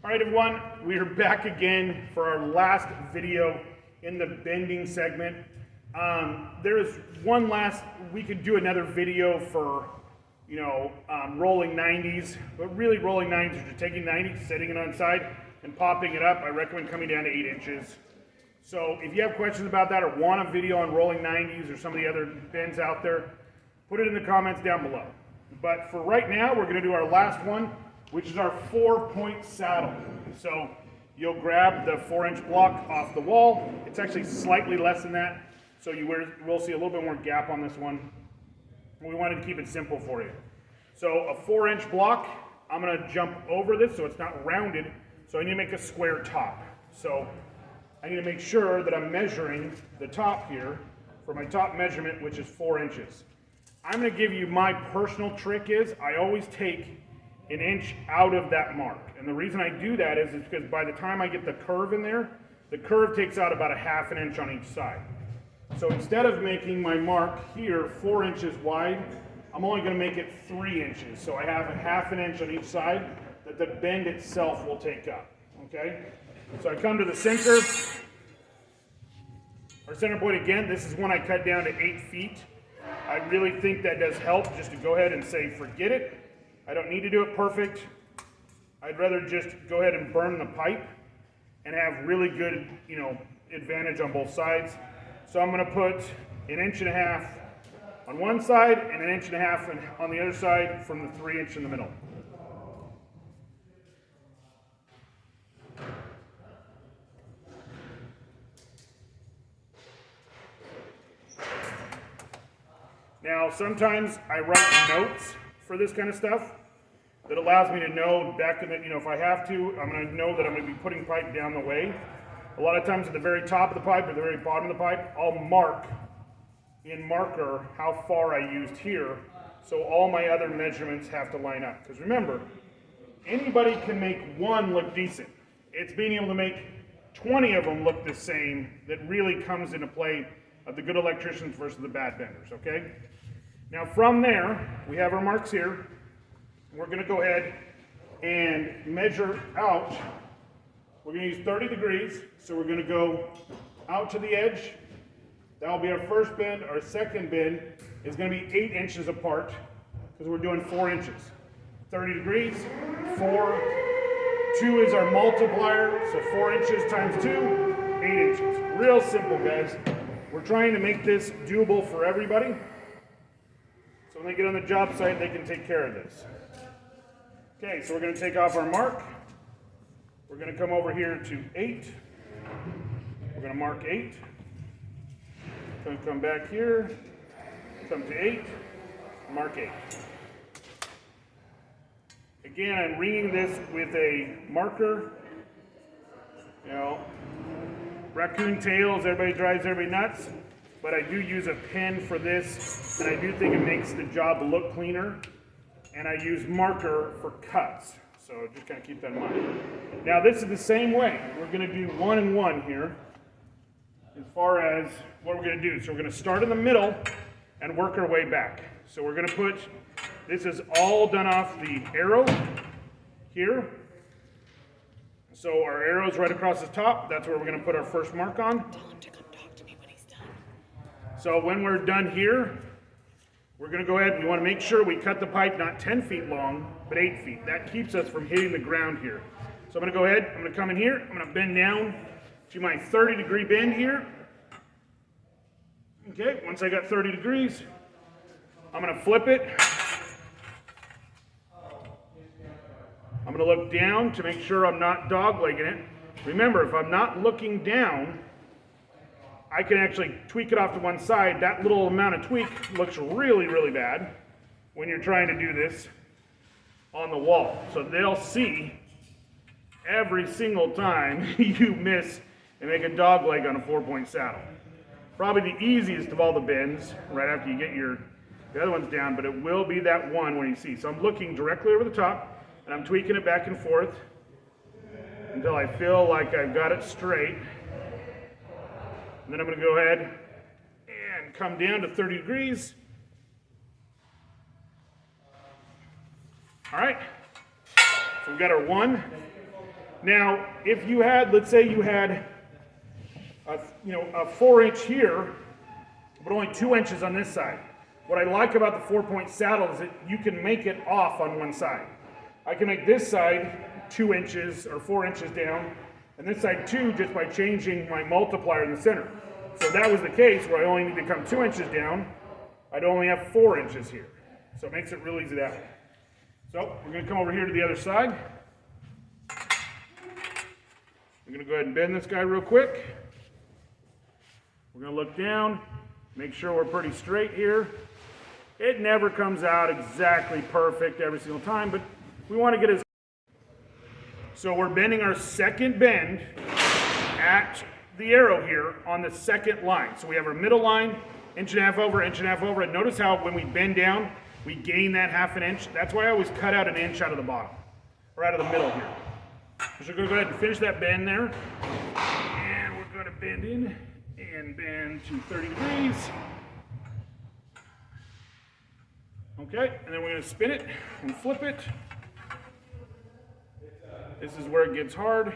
All right, everyone, we are back again for our last video in the bending segment. There is one last, we could do another video for, rolling 90s, but really rolling 90s is just taking 90, setting it on side, and popping it up. I recommend coming down to 8 inches. So if you have questions about that or want a video on rolling 90s or some of the other bends out there, put it in the comments down below. But for right now, we're gonna do our last one, which is our 4-point saddle. So you'll grab the 4-inch block off the wall. It's actually slightly less than that, so you will see a little bit more gap on this one. We wanted to keep it simple for you. So a 4-inch block, I'm gonna jump over this so it's not rounded, so I need to make a square top. So I need to make sure that I'm measuring the top here for my top measurement, which is 4 inches. I'm gonna give you my personal trick is I always take an inch out of that mark. And the reason I do that is because by the time I get the curve in there, the curve takes out about a ½ inch on each side. So instead of making my mark here 4 inches wide, I'm only gonna make it 3 inches. So I have a ½ inch on each side that the bend itself will take up, okay? So I come to the center. Our center point again, this is one I cut down to 8 feet. I really think that does help just to go ahead and say, forget it. I don't need to do it perfect. I'd rather just go ahead and burn the pipe and have really good, advantage on both sides. So I'm gonna put 1.5 inches on one side and 1.5 inches on the other side from the 3 inch in the middle. Now, sometimes I write notes for this kind of stuff that allows me to know back in the, if I have to, I'm going to know that I'm going to be putting pipe down the way. A lot of times at the very top of the pipe or the very bottom of the pipe, I'll mark in marker how far I used here, so all my other measurements have to line up. Because remember, anybody can make one look decent. It's being able to make 20 of them look the same that really comes into play of the good electricians versus the bad benders, okay? Now from there, we have our marks here. We're gonna go ahead and measure out. We're gonna use 30 degrees, so we're gonna go out to the edge. That'll be our first bend. Our second bend is gonna be 8 inches apart, because we're doing 4 inches. 30 degrees, 4, 2 is our multiplier, so 4 inches times 2, 8 inches. Real simple, guys. We're trying to make this doable for everybody, so when they get on the job site, they can take care of this. Okay, so we're going to take off our mark. We're going to come over here to 8. We're going to mark 8. Going to come back here, come to 8, mark 8. Again, I'm ringing this with a marker. Raccoon tails, everybody drives everybody nuts, but I do use a pen for this, and I do think it makes the job look cleaner, and I use marker for cuts, so just kind of keep that in mind. Now this is the same way. We're going to do 1 and 1 here as far as what we're going to do. So we're going to start in the middle and work our way back. So we're going to put, this is all done off the arrow here. So our arrow's right across the top. That's where we're going to put our first mark on. Tell him to come talk to me when he's done. So when we're done here, we're going to go ahead and we want to make sure we cut the pipe not 10 feet long, but 8 feet. That keeps us from hitting the ground here. So I'm going to go ahead, I'm going to come in here, I'm going to bend down to my 30-degree bend here. Okay, once I got 30 degrees, I'm going to flip it. I'm going to look down to make sure I'm not doglegging it. Remember, if I'm not looking down, I can actually tweak it off to one side. That little amount of tweak looks really, really bad when you're trying to do this on the wall. So they'll see every single time you miss and make a dogleg on a 4-point saddle. Probably the easiest of all the bends, right after you get the other ones down, but it will be that one when you see. So I'm looking directly over the top, and I'm tweaking it back and forth until I feel like I've got it straight. And then I'm going to go ahead and come down to 30 degrees. All right, so we've got our 1, Now, if you had, let's say you had a 4-inch here, but only 2 inches on this side. What I like about the 4-point saddle is that you can make it off on one side. I can make this side 2 inches or 4 inches down, and this side 2 just by changing my multiplier in the center. So if that was the case where I only need to come 2 inches down, I'd only have 4 inches here. So it makes it real easy that way. So we're going to come over here to the other side. I'm going to go ahead and bend this guy real quick. We're going to look down, make sure we're pretty straight here. It never comes out exactly perfect every single time, but we want to get as... So we're bending our second bend at the arrow here on the second line. So we have our middle line, 1.5 inches over, 1.5 inches over, and notice how when we bend down, we gain that 1/2 inch. That's why I always cut out 1 inch out of the bottom, or out of the middle here. So we're going to go ahead and finish that bend there. And we're going to bend in and bend to 30 degrees. Okay, and then we're going to spin it and flip it. This is where it gets hard,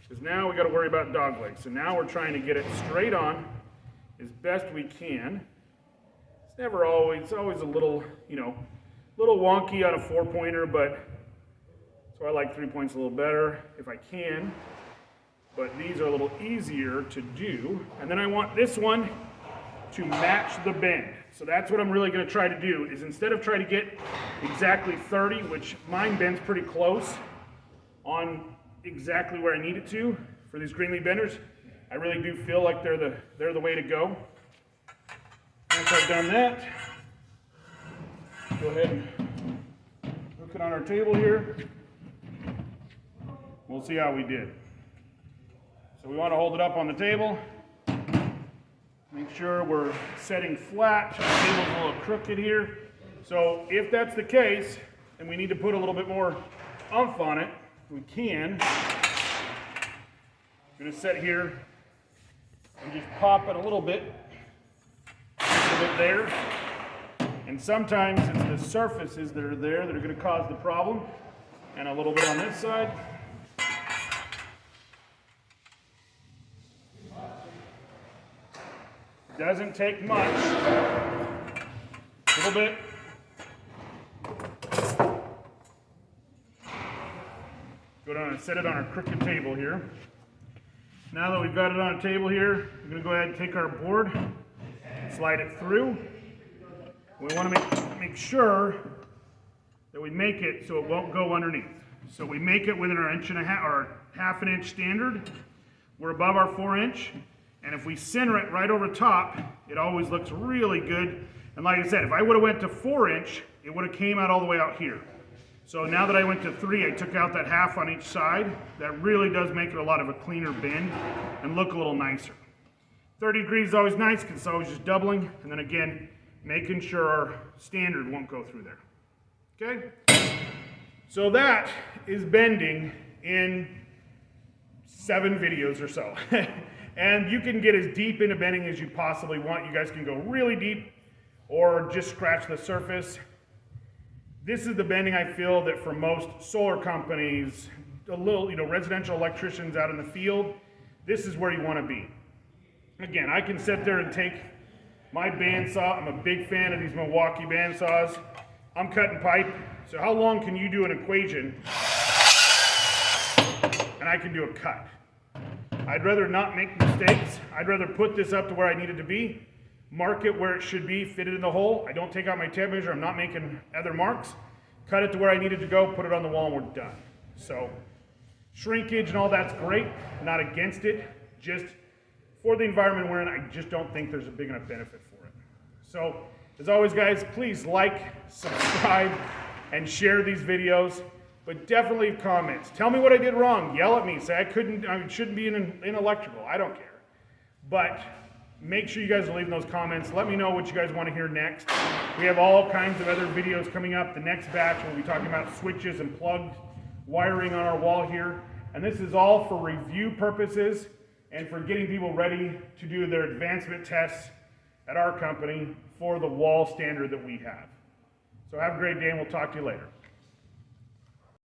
because now we got to worry about dog legs. So now we're trying to get it straight on as best we can. It's never always, it's always a little, little wonky on a 4-pointer, but so I like 3 points a little better if I can. But these are a little easier to do. And then I want this one to match the bend. So that's what I'm really going to try to do, is instead of trying to get exactly 30, which mine bends pretty close on exactly where I need it to for these greenlee benders, I really do feel like they're the way to go. Once I've done that, go ahead and hook it on our table here. We'll see how we did. So we want to hold it up on the table. Make sure we're setting flat. The table's a little crooked here. So if that's the case, and we need to put a little bit more oomph on it, we can. I'm going to set here and just pop it a little bit there. And sometimes it's the surfaces that are there that are going to cause the problem. And a little bit on this side. Doesn't take much. A little bit. Go down and set it on our crooked table here. Now that we've got it on a table here, we're going to go ahead and take our board, slide it through. We want to make sure that we make it so it won't go underneath. So we make it within our 1.5 inch or 1/2 inch standard. We're above our 4-inch. And if we center it right over top, it always looks really good. And like I said, if I would have went to 4-inch, it would have came out all the way out here. So now that I went to 3, I took out that 1/2 on each side. That really does make it a lot of a cleaner bend and look a little nicer. 30 degrees is always nice because it's always just doubling. And then again, making sure our standard won't go through there. Okay? So that is bending in 7 videos or so. And you can get as deep into bending as you possibly want. You guys can go really deep or just scratch the surface. This is the bending I feel that for most solar companies, a little, residential electricians out in the field, this is where you want to be. Again, I can sit there and take my bandsaw. I'm a big fan of these Milwaukee bandsaws. I'm cutting pipe. So how long can you do an equation? And I can do a cut. I'd rather not make mistakes. I'd rather put this up to where I need it to be, mark it where it should be, fit it in the hole. I don't take out my tape measure. I'm not making other marks. Cut it to where I need it to go, put it on the wall, and we're done. So shrinkage and all that's great. Not against it. Just for the environment we're in, I just don't think there's a big enough benefit for it. So as always, guys, please like, subscribe, and share these videos. But definitely leave comments. Tell me what I did wrong. Yell at me. Say I shouldn't be in electrical. I don't care. But make sure you guys are leaving those comments. Let me know what you guys want to hear next. We have all kinds of other videos coming up. The next batch we'll be talking about switches and plugged wiring on our wall here. And this is all for review purposes and for getting people ready to do their advancement tests at our company for the wall standard that we have. So have a great day and we'll talk to you later.